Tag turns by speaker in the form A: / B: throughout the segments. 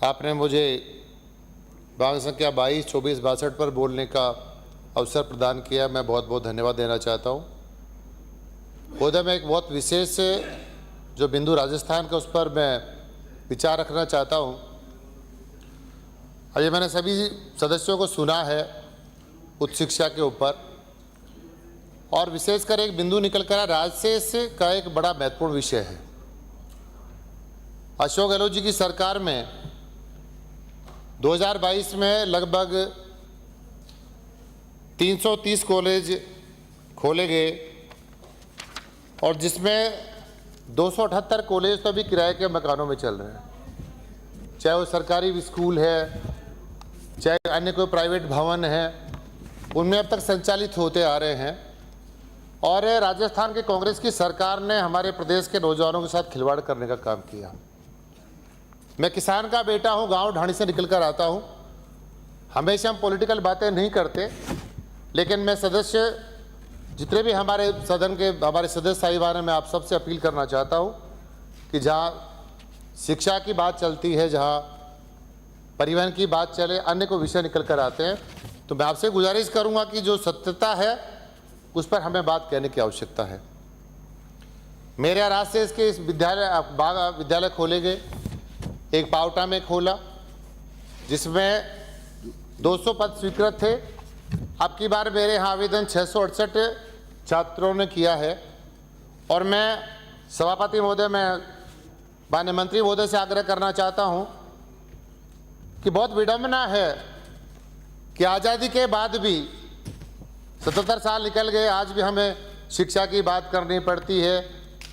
A: आपने मुझे भाग संख्या 22, 24, 62 पर बोलने का अवसर प्रदान किया। मैं बहुत बहुत धन्यवाद देना चाहता हूँ। महोदय, मैं एक बहुत विशेष जो बिंदु राजस्थान का, उस पर मैं विचार रखना चाहता हूँ। अभी मैंने सभी सदस्यों को सुना है उच्च शिक्षा के ऊपर, और विशेषकर एक बिंदु निकल कर राजशेष का एक बड़ा महत्वपूर्ण विषय है। अशोक गहलोत जी की सरकार में 2022 में लगभग 330 कॉलेज खोले गए, और जिसमें 278 कॉलेज तो अभी किराए के मकानों में चल रहे हैं। चाहे वो सरकारी स्कूल है, चाहे अन्य कोई प्राइवेट भवन है, उनमें अब तक संचालित होते आ रहे हैं। और राजस्थान के कांग्रेस की सरकार ने हमारे प्रदेश के नौजवानों के साथ खिलवाड़ करने का काम किया। मैं किसान का बेटा हूं, गांव ढाणी से निकल कर आता हूं। हमेशा हम पॉलिटिकल बातें नहीं करते, लेकिन मैं सदस्य जितने भी हमारे सदन के हमारे सदस्य साहिबान हैं, मैं आप सबसे अपील करना चाहता हूं कि जहां शिक्षा की बात चलती है, जहां परिवहन की बात चले, अन्य को विषय निकल कर आते हैं, तो मैं आपसे गुजारिश करूंगा कि जो सत्यता है उस पर हमें बात कहने की आवश्यकता है। मेरे यहाँ राजशेष के इस विद्यालय खोले गए। एक पावटा में खोला जिसमें 200 पद स्वीकृत थे। अब की बार मेरे यहाँ आवेदन 668 छात्रों ने किया है, और मैं सभापति महोदय, मैं माननीय मंत्री महोदय से आग्रह करना चाहता हूँ कि बहुत विडंबना है कि आज़ादी के बाद भी 77 साल निकल गए, आज भी हमें शिक्षा की बात करनी पड़ती है,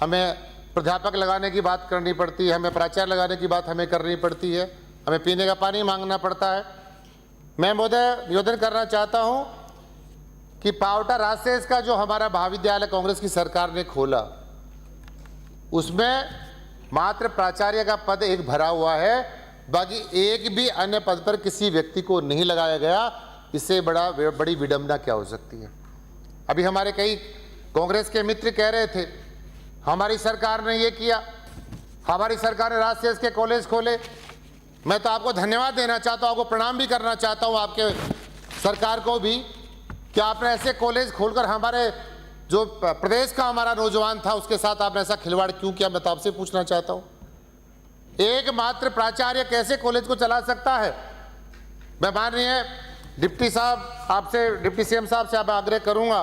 A: हमें प्राध्यापक लगाने की बात करनी पड़ती है, हमें प्राचार्य लगाने की बात हमें करनी पड़ती है, हमें पीने का पानी मांगना पड़ता है। मैं महोदय निवेदन करना चाहता हूं कि पावटा राजशेष का जो हमारा महाविद्यालय कांग्रेस की सरकार ने खोला, उसमें मात्र प्राचार्य का पद एक भरा हुआ है, बाकी एक भी अन्य पद पर किसी व्यक्ति को नहीं लगाया गया। इससे बड़ी विडंबना क्या हो सकती है। अभी हमारे कई कांग्रेस के मित्र कह रहे थे हमारी सरकार ने ये किया, हमारी सरकार ने राजशेष के कॉलेज खोले। मैं तो आपको धन्यवाद देना चाहता हूँ, आपको प्रणाम भी करना चाहता हूँ, आपके सरकार को भी, कि आपने ऐसे कॉलेज खोलकर हमारे जो प्रदेश का हमारा नौजवान था उसके साथ आपने ऐसा खिलवाड़ क्यों किया। मैं तो आपसे पूछना चाहता हूँ, एकमात्र प्राचार्य कैसे कॉलेज को चला सकता है। मैं माननीय डिप्टी साहब आपसे, डिप्टी सीएम साहब से आप आग्रह करूंगा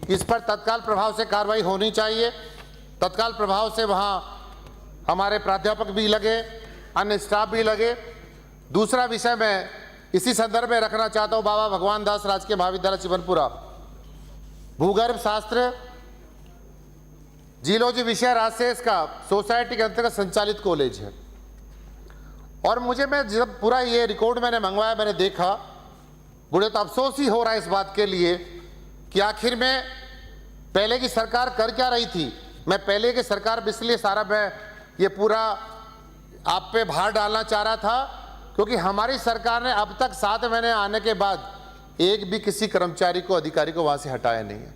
A: कि इस पर तत्काल प्रभाव से कार्रवाई होनी चाहिए। तत्काल प्रभाव से वहां हमारे प्राध्यापक भी लगे, अन्य स्टाफ भी लगे। दूसरा विषय मैं इसी संदर्भ में रखना चाहता हूं, बाबा भगवान दास राजकीय महाविद्यालय चिमनपुरा, भूगर्भ शास्त्र जियोलॉजी विषय राजशेष का सोसाइटी के अंतर्गत संचालित कॉलेज है। और मुझे, मैं जब पूरा ये रिकॉर्ड मैंने मंगवाया, मैंने देखा, मुझे तो अफसोस ही हो रहा है इस बात के लिए कि आखिर में पहले की सरकार कर क्या रही थी। मैं पहले की सरकार इसलिए सारा मैं ये पूरा आप पे भार डालना चाह रहा था क्योंकि हमारी सरकार ने अब तक 7 महीने आने के बाद एक भी किसी कर्मचारी को, अधिकारी को वहां से हटाया नहीं है।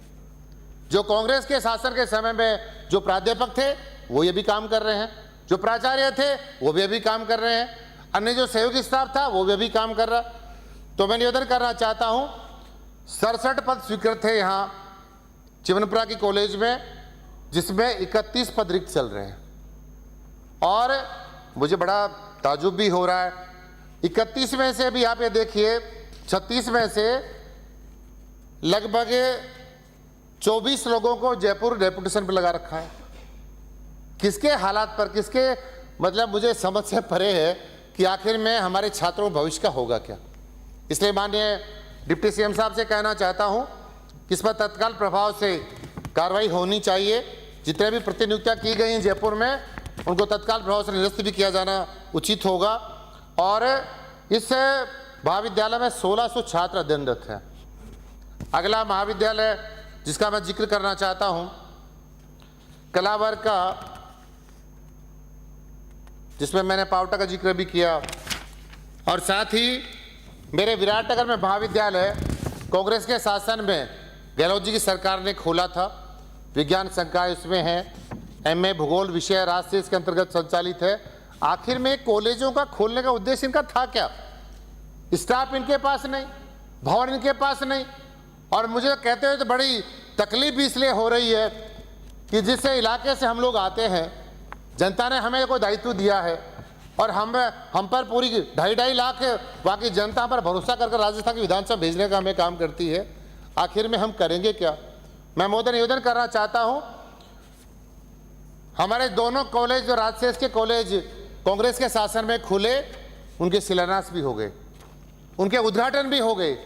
A: जो कांग्रेस के शासन के समय में जो प्राध्यापक थे वो ये भी काम कर रहे हैं, जो प्राचार्य थे वो भी अभी काम कर रहे हैं, अन्य जो सहयोगी स्टाफ था वो भी अभी काम कर रहा। तो मैं निवेदन करना चाहता हूं, 67 पद स्वीकृत थे यहाँ चिमनपुरा की कॉलेज में, जिसमें 31 पद रिक्त चल रहे हैं। और मुझे बड़ा ताजुब भी हो रहा है, 31 में से भी आप ये देखिए 36 में से लगभग 24 लोगों को जयपुर डेपुटेशन पर लगा रखा है। किसके हालात पर, किसके, मतलब मुझे समझ से परे है कि आखिर में हमारे छात्रों भविष्य का होगा क्या। इसलिए माननीय डिप्टी सीएम साहब से कहना चाहता हूं कि इस पर तत्काल प्रभाव से कार्रवाई होनी चाहिए। जितने भी प्रतिनियुक्तियां की गई हैं जयपुर में, उनको तत्काल प्रभाव से निरस्त भी किया जाना उचित होगा। और इस महाविद्यालय में 1600 छात्र अध्ययनरत हैं। अगला महाविद्यालय जिसका मैं जिक्र करना चाहता हूं, कला वर्ग का, जिसमें मैंने पावटा का जिक्र भी किया, और साथ ही मेरे विराटनगर में महाविद्यालय कांग्रेस के शासन में गहलोत जी की सरकार ने खोला था। विज्ञान संकाय उसमें है, एमए भूगोल विषय राजशेष के अंतर्गत संचालित है। आखिर में कॉलेजों का खोलने का उद्देश्य इनका था क्या? स्टाफ इनके पास नहीं, भवन इनके पास नहीं, और मुझे कहते हुए तो बड़ी तकलीफ भी इसलिए हो रही है कि जिस इलाके से हम लोग आते हैं, जनता ने हमें कोई दायित्व दिया है और हम पर पूरी 2.5 लाख वहाँ की जनता पर भरोसा करके राजस्थान की विधानसभा भेजने का हमें काम करती है। आखिर में हम करेंगे क्या? मैं महोदय निवेदन करना चाहता हूँ, हमारे दोनों कॉलेज जो राजशेष के कॉलेज कांग्रेस के शासन में खुले, उनके शिलान्यास भी हो गए, उनके उद्घाटन भी हो गए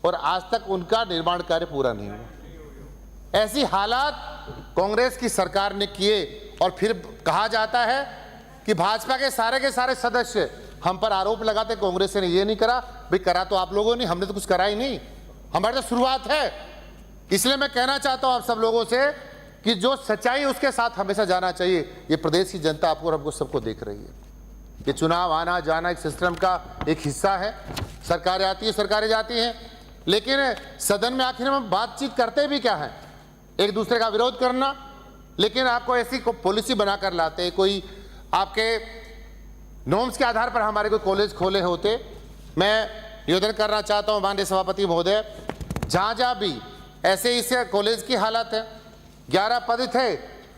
A: और आज तक उनका निर्माण कार्य पूरा नहीं हुआ। ऐसी हालात कांग्रेस की सरकार ने किए और फिर कहा जाता है कि भाजपा के सारे सदस्य हम पर आरोप लगाते कांग्रेस ने ये नहीं करा। भाई करा तो आप लोगों ने, हमने तो कुछ करा ही नहीं, हमारी तो शुरुआत है। इसलिए मैं कहना चाहता हूं आप सब लोगों से कि जो सच्चाई उसके साथ हमेशा जाना चाहिए। ये प्रदेश की जनता आपको और हमको सबको देख रही है। ये चुनाव आना जाना एक सिस्टम का एक हिस्सा है। सरकारें आती है, सरकारें जाती हैं, लेकिन सदन में आखिर हम बातचीत करते भी क्या है? एक दूसरे का विरोध करना। लेकिन आपको ऐसी पॉलिसी बनाकर लाते, कोई आपके नॉर्म्स के आधार पर हमारे कोई कॉलेज खोले होते। मैं निवेदन करना चाहता हूं माननीय सभापति महोदय, जहां भी ऐसे इस कॉलेज की हालत है, 11 पद थे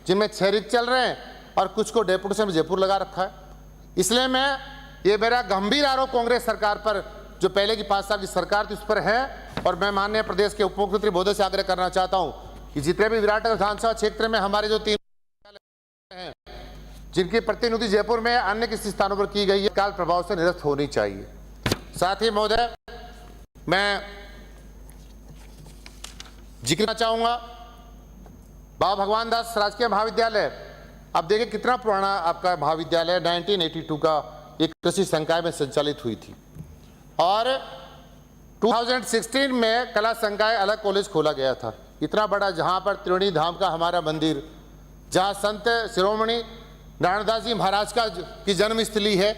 A: जिनमें 6 रिक्त चल रहे हैं और कुछ को डेपुटेशन में जयपुर लगा रखा है। इसलिए ये मेरा गंभीर आरोप कांग्रेस सरकार पर, जो पहले की 5 साल की सरकार थी, उस पर है। और मैं माननीय प्रदेश के उप मुख्यमंत्री महोदय से आग्रह करना चाहता हूं कि जितने भी विराटनगर विधानसभा क्षेत्र में हमारे जो 3 हैं जिनकी प्रतिनियुक्ति जयपुर में अन्य किसी स्थानों पर की गई है, काल प्रभाव से निरस्त होनी चाहिए। साथ ही महोदय मैं जिक्र करना चाहूंगा बाबा भगवान दास राजकीय महाविद्यालय। अब देखिए कितना पुराना आपका महाविद्यालय, 1982 का एक कृषि संकाय में संचालित हुई थी और 2016 में कला संकाय अलग कॉलेज खोला गया था। इतना बड़ा, जहां पर त्रिवेणी धाम का हमारा मंदिर, जहां संत शिरोमणि नारायणदास जी महाराज की जन्मस्थली है,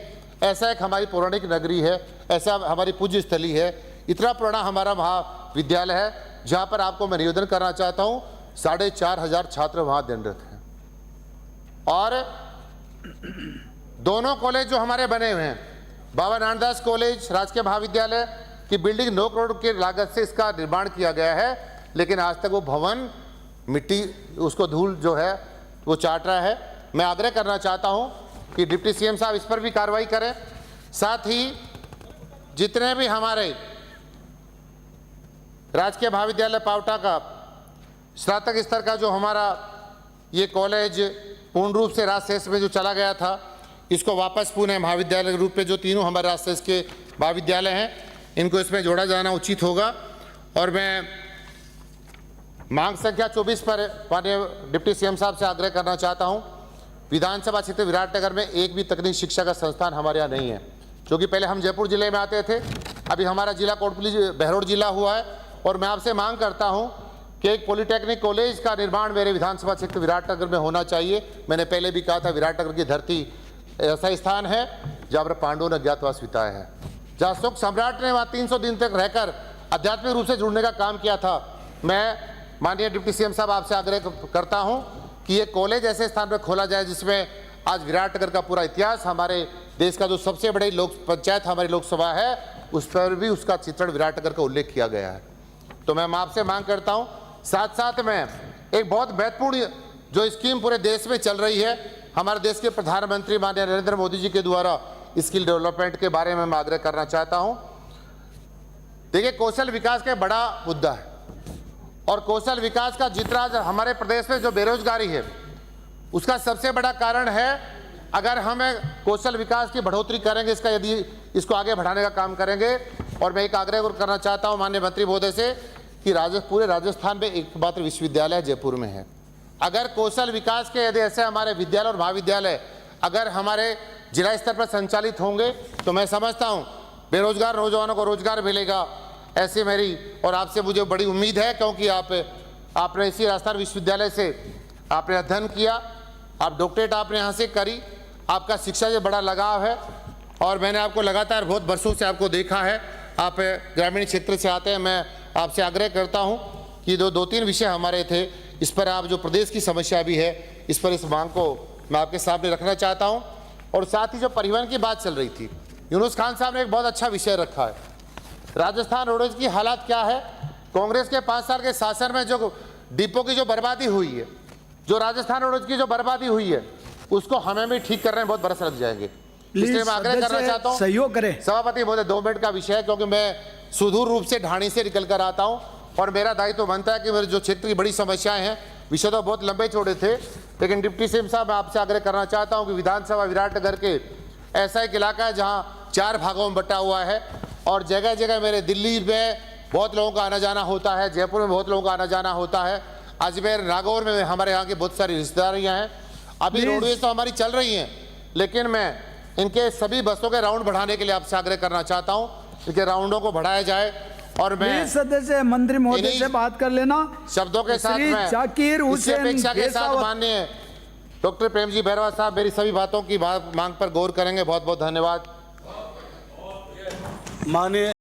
A: ऐसा एक हमारी पौराणिक नगरी है, ऐसा हमारी पूज्य स्थली है। इतना पुराना हमारा महाविद्यालय है जहां पर आपको मैं निवेदन करना चाहता हूं 4,500 छात्र वहां अध्ययनरत हैं। और दोनों कॉलेज जो हमारे बने हुए हैं, बाबा नारायणदास कॉलेज राजकीय महाविद्यालय की बिल्डिंग 9 करोड़ की लागत से इसका निर्माण किया गया है, लेकिन आज तक वो भवन मिट्टी, उसको धूल जो है वो चाट रहा है। मैं आग्रह करना चाहता हूं कि डिप्टी सीएम साहब इस पर भी कार्रवाई करें। साथ ही जितने भी हमारे राजकीय महाविद्यालय पावटा का स्नातक स्तर का जो हमारा ये कॉलेज पूर्ण रूप से राजशेष में जो चला गया था, इसको वापस पुनः महाविद्यालय के रूप में, जो तीनों हमारे राजशेष के महाविद्यालय हैं, इनको इसमें जोड़ा जाना उचित होगा। और मैं मांग संख्या 24 पर माननीय डिप्टी सीएम साहब से आग्रह करना चाहता हूं, विधानसभा क्षेत्र विराटनगर में एक भी तकनीकी शिक्षा का संस्थान हमारे यहाँ नहीं है, क्योंकि पहले हम जयपुर जिले में आते थे, अभी हमारा जिला कोटपुतली बहरोड जिला हुआ है। और मैं आपसे मांग करता हूं कि एक पॉलिटेक्निक कॉलेज का निर्माण मेरे विधानसभा क्षेत्र विराटनगर में होना चाहिए। मैंने पहले भी कहा था, विराटनगर की धरती ऐसा स्थान है जहाँ पर पांडवों ने अज्ञातवास बिताया है, जहाँ अशोक सम्राट ने वहाँ 300 दिन तक रहकर आध्यात्मिक रूप से जुड़ने का काम किया था। मैं माननीय डिप्टी सीएम साहब आपसे आग्रह करता हूँ कि ये कॉलेज ऐसे स्थान पर खोला जाए जिसमें आज विराटनगर का पूरा इतिहास, हमारे देश का जो सबसे बड़ी लोक पंचायत हमारी लोकसभा है, उस पर भी उसका चित्रण विराटनगर का उल्लेख किया गया है। तो मैं आपसे मांग करता हूं, साथ साथ में एक बहुत महत्वपूर्ण जो स्कीम पूरे देश में चल रही है, हमारे देश के प्रधानमंत्री माननीय नरेंद्र मोदी जी के द्वारा स्किल डेवलपमेंट के बारे में मैं आग्रह करना चाहता हूं। देखिए, कौशल विकास का बड़ा मुद्दा है और कौशल विकास का जितना हमारे प्रदेश में जो बेरोजगारी है, उसका सबसे बड़ा कारण है, अगर हम कौशल विकास की बढ़ोतरी करेंगे, इसका यदि इसको आगे बढ़ाने का काम करेंगे। और मैं एक आग्रह करना चाहता हूं माननीय मंत्री महोदय से कि पूरे राजस्थान में एकमात्र विश्वविद्यालय जयपुर में है। अगर कौशल विकास के यदि ऐसे हमारे विद्यालय और महाविद्यालय अगर हमारे जिला स्तर पर संचालित होंगे, तो मैं समझता हूं बेरोजगार नौजवानों को रोजगार मिलेगा। ऐसी मेरी और आपसे मुझे बड़ी उम्मीद है, क्योंकि आपने इसी राजस्थान विश्वविद्यालय से आपने अध्ययन किया, आप डॉक्टरेट आपने यहाँ से करी, आपका शिक्षा से बड़ा लगाव है और मैंने आपको लगातार बहुत वर्षों से आपको देखा है, आप ग्रामीण क्षेत्र से आते हैं। मैं आपसे आग्रह करता हूं कि 2-3 विषय हमारे थे, इस पर आप जो प्रदेश की समस्या भी है, इस पर इस मांग को मैं आपके सामने रखना चाहता हूं। और साथ ही जो परिवहन की बात चल रही थी, यूनुस खान साहब ने एक बहुत अच्छा विषय रखा है। राजस्थान रोडवेज की हालात क्या है, कांग्रेस के 5 साल के शासन में जो डिपो की जो बर्बादी हुई है, जो राजस्थान रोडवेज की जो बर्बादी हुई है, उसको हमें भी ठीक करने में बहुत बरस लग जाएंगे। इसलिए मैं आग्रह करना चाहता हूँ,
B: सहयोग करें।
A: सभापति महोदय 2 मिनट का विषय है, क्योंकि मैं सुदूर रूप से ढाणी से निकल कर आता हूँ और मेरा दायित्व बनता है कि मेरे जो क्षेत्र की बड़ी समस्याएं हैं, विषय तो बहुत लंबे चौड़े थे, लेकिन डिप्टी सीएम साहब मैं आपसे आग्रह करना चाहता हूँ कि विधानसभा विराटनगर के ऐसा एक इलाका है जहाँ 4 भागों में बटा हुआ है और जगह जगह मेरे दिल्ली में बहुत लोगों का आना जाना होता है, जयपुर में बहुत लोगों का आना जाना होता है, अजमेर नागौर में हमारे यहाँ की बहुत सारी रिश्तेदारियाँ हैं। अभी रोडवेज तो हमारी चल रही हैं, लेकिन मैं इनके सभी बसों के राउंड बढ़ाने के लिए आपसे आग्रह करना चाहता हूँ, इनके राउंडों को बढ़ाया जाए। और मैं
B: सदस्य मंत्री महोदय से बात कर लेना
A: शब्दों के साथ
B: श्री
A: में
B: जाकिर
A: इससे
B: हुसैन
A: अपेक्षा के साथ माननीय डॉक्टर प्रेमजी बैरवा साहब मेरी सभी बातों की मांग पर गौर करेंगे। बहुत बहुत धन्यवाद।
C: माननीय